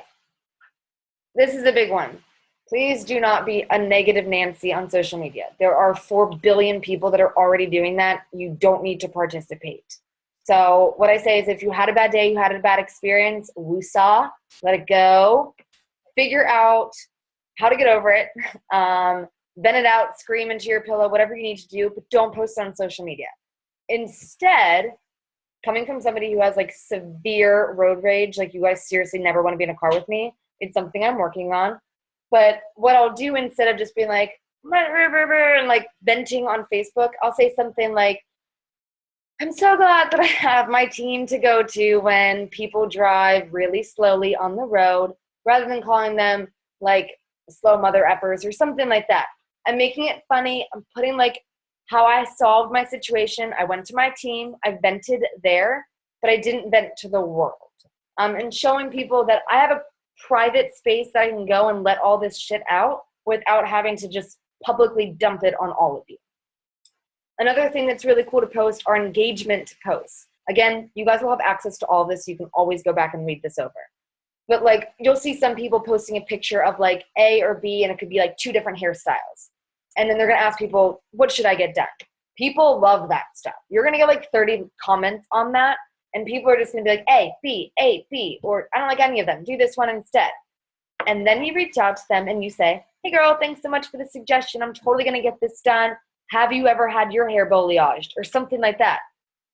This is a big one. Please do not be a negative Nancy on social media. There are 4 billion people that are already doing that. You don't need to participate. So what I say is if you had a bad day, you had a bad experience, woosah, let it go. Figure out how to get over it. Vent it out, scream into your pillow, whatever you need to do, but don't post it on social media. Instead, coming from somebody who has like severe road rage, like you guys seriously never want to be in a car with me, it's something I'm working on. But what I'll do instead of just being like, and like venting on Facebook, I'll say something like, I'm so glad that I have my team to go to when people drive really slowly on the road, rather than calling them like slow mother effers or something like that. I'm making it funny. I'm putting like how I solved my situation. I went to my team. I vented there, but I didn't vent to the world. And showing people that I have a private space that I can go and let all this shit out without having to just publicly dump it on all of you. Another thing that's really cool to post are engagement posts. Again, you guys will have access to all of this. So you can always go back and read this over. But like you'll see some people posting a picture of like A or B, and it could be like 2 different hairstyles. And then they're going to ask people, what should I get done? People love that stuff. You're going to get like 30 comments on that. And people are just going to be like, A, B, or I don't like any of them. Do this one instead. And then you reach out to them and you say, hey girl, thanks so much for the suggestion. I'm totally going to get this done. Have you ever had your hair balayaged or something like that?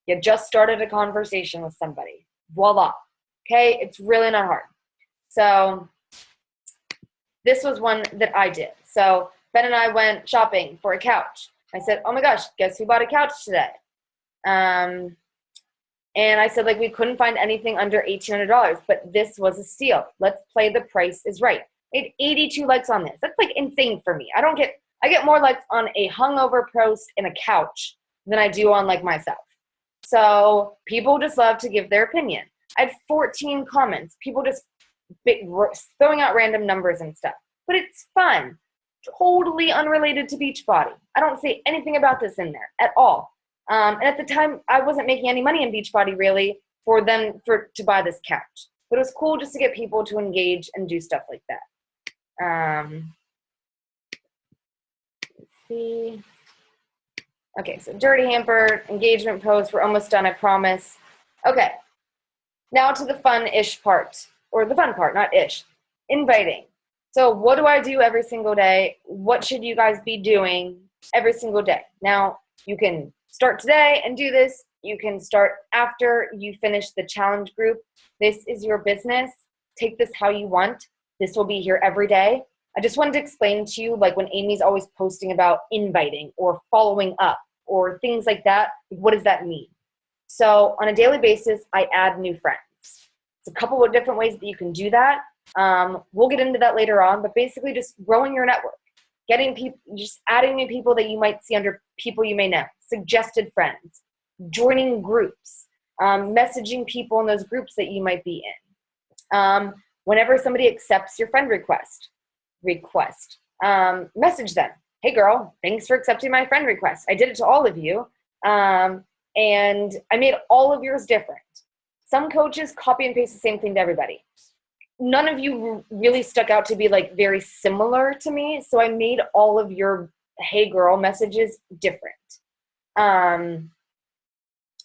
You just started a conversation with somebody. Voila. Okay, it's really not hard. So this was one that I did. So Ben and I went shopping for a couch. I said, oh my gosh, guess who bought a couch today? And I said, like, we couldn't find anything under $1,800, but this was a steal. Let's play The Price is Right. I had 82 likes on this. That's like insane for me. I get more likes on a hungover post in a couch than I do on like myself. So people just love to give their opinion. I had 14 comments. People just throwing out random numbers and stuff. But it's fun. Totally unrelated to Beachbody. I don't say anything about this in there at all. And at the time, I wasn't making any money in Beachbody really for them to buy this couch. But it was cool just to get people to engage and do stuff like that. Let's see. Okay, so Dirty Hamper, engagement post. We're almost done, I promise. Okay, now to the fun-ish part, or the fun part, not ish. Inviting. So what do I do every single day? What should you guys be doing every single day? Now, you can start today and do this. You can start after you finish the challenge group. This is your business. Take this how you want. This will be here every day. I just wanted to explain to you, like when Amy's always posting about inviting or following up or things like that, what does that mean? So on a daily basis, I add new friends. It's a couple of different ways that you can do that. We'll get into that later on, but basically just growing your network, getting people, just adding new people that you might see under people you may know, suggested friends, joining groups, messaging people in those groups that you might be in. Whenever somebody accepts your friend request, message them. Hey girl, thanks for accepting my friend request. I did it to all of you. And I made all of yours different. Some coaches copy and paste the same thing to everybody. None of you really stuck out to be like very similar to me. So I made all of your hey girl messages different. I don't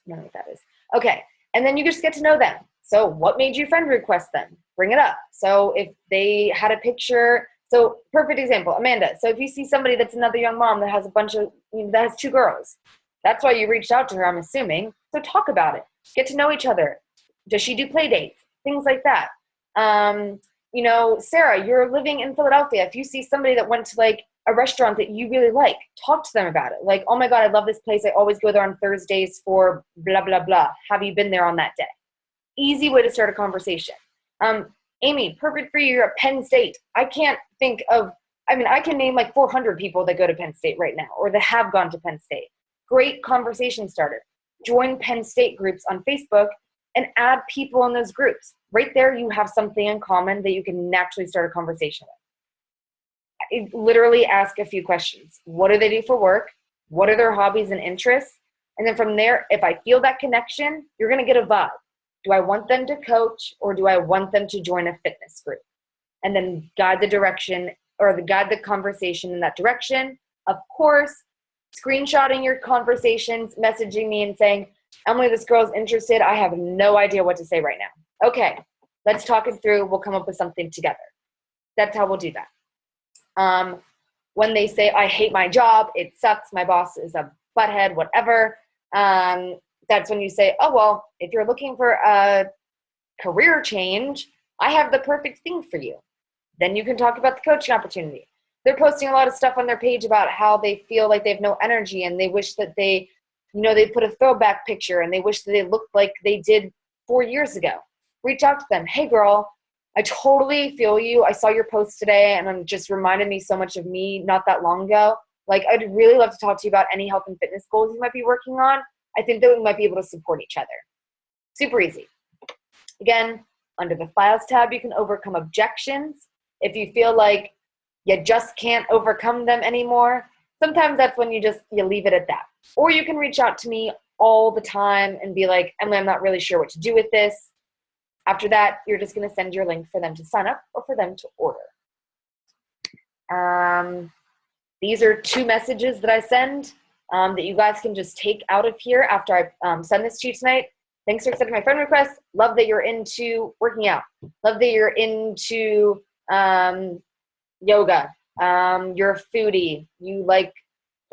know what that is. Okay. And then you just get to know them. So what made you friend request them? Bring it up. So if they had a picture, so perfect example, Amanda. So if you see somebody that's another young mom that has that has 2 girls, that's why you reached out to her, I'm assuming. So talk about it. Get to know each other. Does she do play dates? Things like that. Sarah, you're living in Philadelphia. If you see somebody that went to like a restaurant that you really like, talk to them about it. Like, oh my God, I love this place. I always go there on Thursdays for blah, blah, blah. Have you been there on that day? Easy way to start a conversation. Amy, perfect for you. You're at Penn State. I can name like 400 people that go to Penn State right now or that have gone to Penn State. Great conversation starter. Join Penn State groups on Facebook and add people in those groups. Right there, you have something in common that you can naturally start a conversation with. Literally ask a few questions. What do they do for work? What are their hobbies and interests? And then from there, if I feel that connection, you're going to get a vibe. Do I want them to coach or do I want them to join a fitness group? And then guide the conversation in that direction. Of course, screenshotting your conversations, messaging me and saying, Emily, this girl's interested. I have no idea what to say right now. Okay, let's talk it through. We'll come up with something together. That's how we'll do that. When they say, I hate my job, it sucks, my boss is a butthead, whatever, that's when you say, oh, well, if you're looking for a career change, I have the perfect thing for you. Then you can talk about the coaching opportunity. They're posting a lot of stuff on their page about how they feel like they have no energy and they wish that they put a throwback picture and they wish that they looked like they did 4 years ago. Reach out to them. Hey, girl, I totally feel you. I saw your post today and it just reminded me so much of me not that long ago. Like, I'd really love to talk to you about any health and fitness goals you might be working on. I think that we might be able to support each other. Super easy. Again, under the files tab, you can overcome objections. If you feel like you just can't overcome them anymore, sometimes that's when you leave it at that. Or you can reach out to me all the time and be like, Emily, I'm not really sure what to do with this. After that, you're just going to send your link for them to sign up or for them to order. These are 2 messages that I send that you guys can just take out of here after I send this to you tonight. Thanks for accepting my friend request. Love that you're into working out. Love that you're into yoga. You're a foodie. You like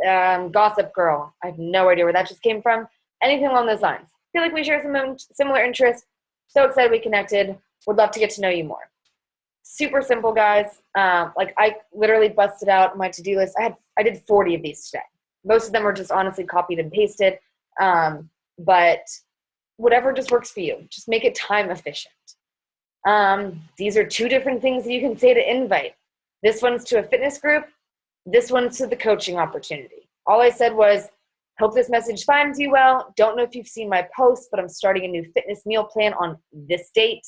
Gossip Girl. I have no idea where that just came from. Anything along those lines. Feel like we share some similar interests. So excited we connected. Would love to get to know you more. Super simple, guys. Like I literally busted out my to-do list. I did 40 of these today. Most of them were just honestly copied and pasted. But whatever just works for you. Just make it time efficient. These are two different things that you can say to invite. This one's to a fitness group. This one's to the coaching opportunity. All I said was, hope this message finds you well. Don't know if you've seen my post, but I'm starting a new fitness meal plan on this date.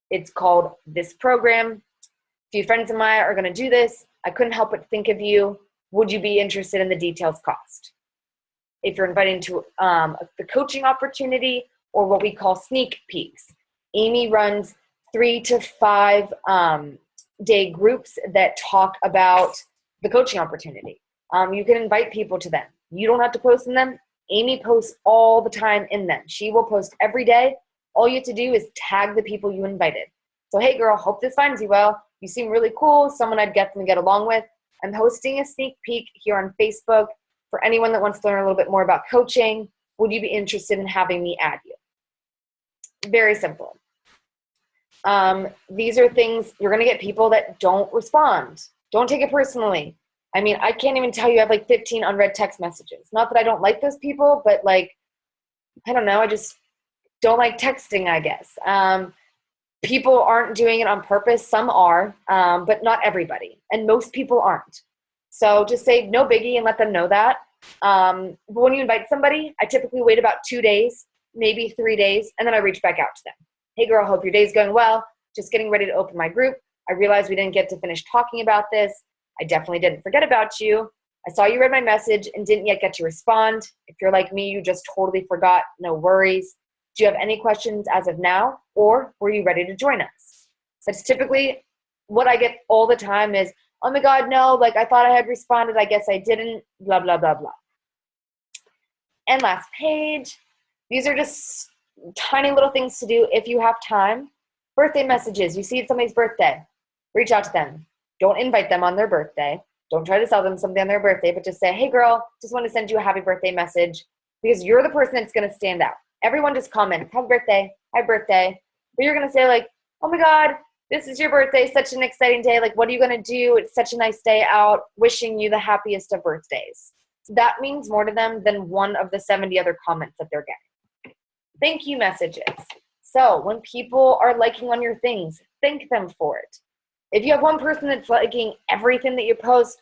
It's called This Program. A few friends of mine are going to do this. I couldn't help but think of you. Would you be interested in the details cost? If you're inviting to the coaching opportunity or what we call sneak peeks, Amy runs 3 to 5 day groups that talk about the coaching opportunity. You can invite people to them. You don't have to post in them. Amy posts all the time in them. She will post every day. All you have to do is tag the people you invited. So, hey girl, hope this finds you well. You seem really cool. Someone I'd definitely get along with. I'm hosting a sneak peek here on Facebook for anyone that wants to learn a little bit more about coaching. Would you be interested in having me add you? Very simple. These are things you're going to get people that don't respond. Don't take it personally. I mean, I can't even tell you I have like 15 unread text messages. Not that I don't like those people, but like, I don't know. I just don't like texting, I guess. People aren't doing it on purpose. Some are, but not everybody. And most people aren't. So just say no biggie and let them know that. But when you invite somebody, I typically wait about 2 days, maybe 3 days, and then I reach back out to them. Hey girl, hope your day's going well. Just getting ready to open my group. I realized we didn't get to finish talking about this. I definitely didn't forget about you. I saw you read my message and didn't yet get to respond. If you're like me, you just totally forgot. No worries. Do you have any questions as of now, or were you ready to join us? That's typically what I get all the time is, oh my God, no, like I thought I had responded. I guess I didn't, blah, blah, blah, blah. And last page. These are just tiny little things to do if you have time. Birthday messages. You see it's somebody's birthday. Reach out to them. Don't invite them on their birthday. Don't try to sell them something on their birthday, but just say, hey girl, just want to send you a happy birthday message because you're the person that's going to stand out. Everyone just comment, happy birthday, happy birthday. But you're going to say like, oh my God, this is your birthday, such an exciting day. Like, what are you going to do? It's such a nice day out. Wishing you the happiest of birthdays. So that means more to them than one of the 70 other comments that they're getting. Thank you messages. So when people are liking on your things, thank them for it. If you have one person that's liking everything that you post,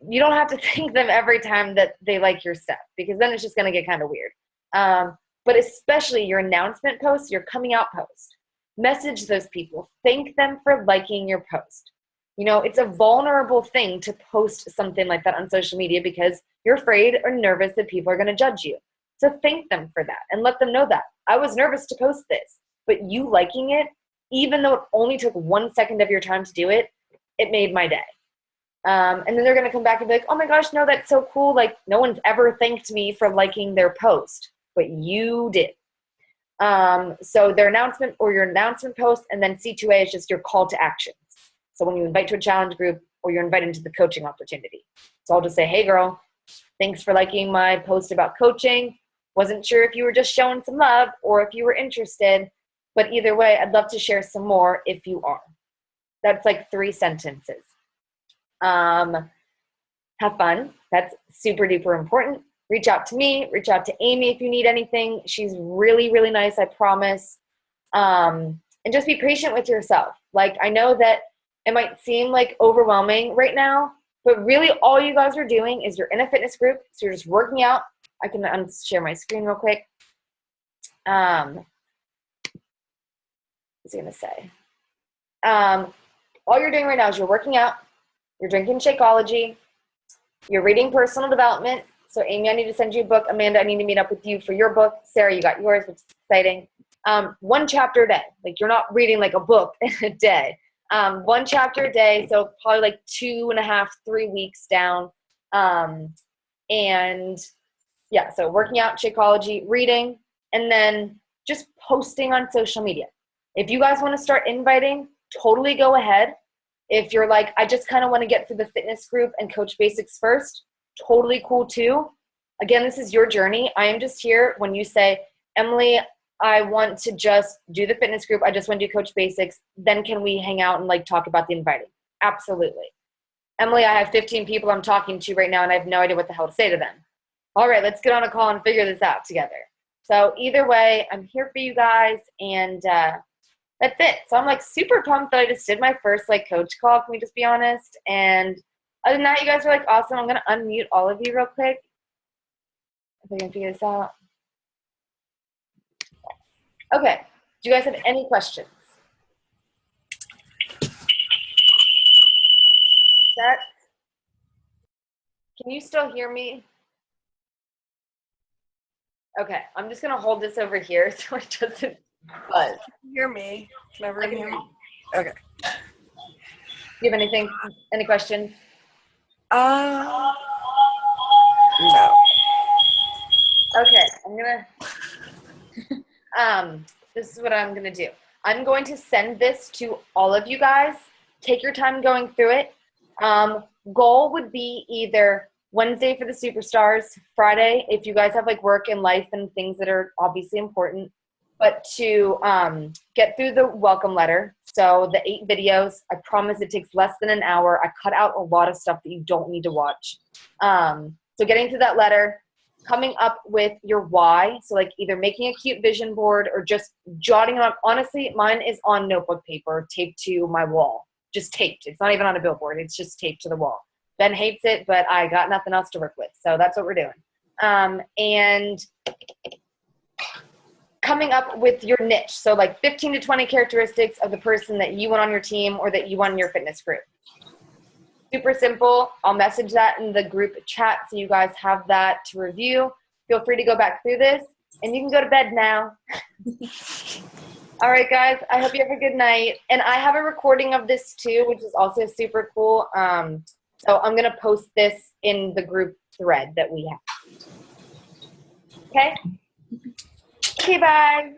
you don't have to thank them every time that they like your stuff because then it's just going to get kind of weird. But especially your announcement post, your coming out post, message those people. Thank them for liking your post. You know, it's a vulnerable thing to post something like that on social media because you're afraid or nervous that people are going to judge you. So thank them for that and let them know that. I was nervous to post this, but you liking it, even though it only took 1 second of your time to do it, it made my day. And then they're going to come back and be like, oh my gosh, no, that's so cool. Like no one's ever thanked me for liking their post, but you did. So their announcement or your announcement post, and then C2A is just your call to actions. So when you invite to a challenge group or you're invited to the coaching opportunity. So I'll just say, hey girl, thanks for liking my post about coaching. Wasn't sure if you were just showing some love or if you were interested. But either way, I'd love to share some more if you are. That's like 3 sentences. Have fun. That's super duper important. Reach out to me. Reach out to Amy if you need anything. She's really, really nice, I promise. And just be patient with yourself. Like, I know that it might seem like overwhelming right now, but really all you guys are doing is you're in a fitness group. So you're just working out. I can share my screen real quick. What's he gonna say? All you're doing right now is you're working out, you're drinking Shakeology, you're reading personal development. So Amy, I need to send you a book. Amanda, I need to meet up with you for your book. Sarah, you got yours, which is exciting. 1 chapter a day. Like you're not reading like a book in a day. 1 chapter a day. So probably like 2.5, 3 weeks down. And yeah, so working out, Shakeology, reading, and then just posting on social media. If you guys want to start inviting, totally go ahead. If you're like, I just kind of want to get through the fitness group and coach basics first, totally cool too. Again, this is your journey. I am just here when you say, Emily, I want to just do the fitness group. I just want to do Coach Basics. Then can we hang out and like talk about the inviting? Absolutely. Emily, I have 15 people I'm talking to right now and I have no idea what the hell to say to them. All right, let's get on a call and figure this out together. So either way, I'm here for you guys, and that's it. So I'm like super pumped that I just did my first like coach call, can we just be honest? And other than that, you guys are like awesome. I'm gonna unmute all of you real quick if I can figure this out. Okay, do you guys have any questions? Set. Can you still hear me? Okay, I'm just gonna hold this over here so it doesn't buzz. Can you hear me? Can everyone hear me? You. Okay. Do you have anything? Any questions? No. Okay, I'm gonna this is what I'm gonna do. I'm going to send this to all of you guys. Take your time going through it. Goal would be either Wednesday for the superstars, Friday if you guys have like work and life and things that are obviously important, but to get through the welcome letter. So the 8 videos, I promise it takes less than an hour. I cut out a lot of stuff that you don't need to watch. So getting through that letter, coming up with your why. So like either making a cute vision board or just jotting on. Honestly, mine is on notebook paper taped to my wall. Just taped. It's not even on a billboard. It's just taped to the wall. Ben hates it, but I got nothing else to work with. So that's what we're doing. And coming up with your niche. So like 15 to 20 characteristics of the person that you want on your team or that you want in your fitness group. Super simple. I'll message that in the group chat so you guys have that to review. Feel free to go back through this, and you can go to bed now. All right, guys, I hope you have a good night. And I have a recording of this too, which is also super cool. So I'm going to post this in the group thread that we have. Okay? Okay, bye.